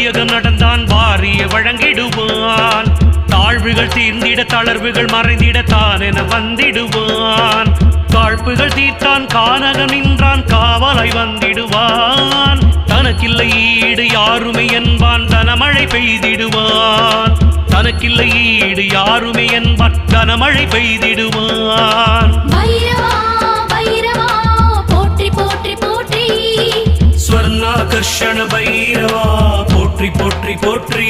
வையகம் நடந்தான் வாரிய வழங்கிடுவான். தாழ்வுகள் தீர்ந்திட தளர்வுகள் மறைந்திட தான் என வந்திடுவான். காழ்ப்புகள் தீர்த்தான் கானகம் நின்றான் காவலாய் வந்திடுவான். தனக்கில்லை ஈடு யாருமே என்பான் தனமழை பெய்திடுவான். தனக்கில்லை ஈடு யாருமே என்பான் தனமழை பெய்திடுவான். ஸ்வர்ணாகர்ஷண பைரவா போற்றி போற்றி போற்றி.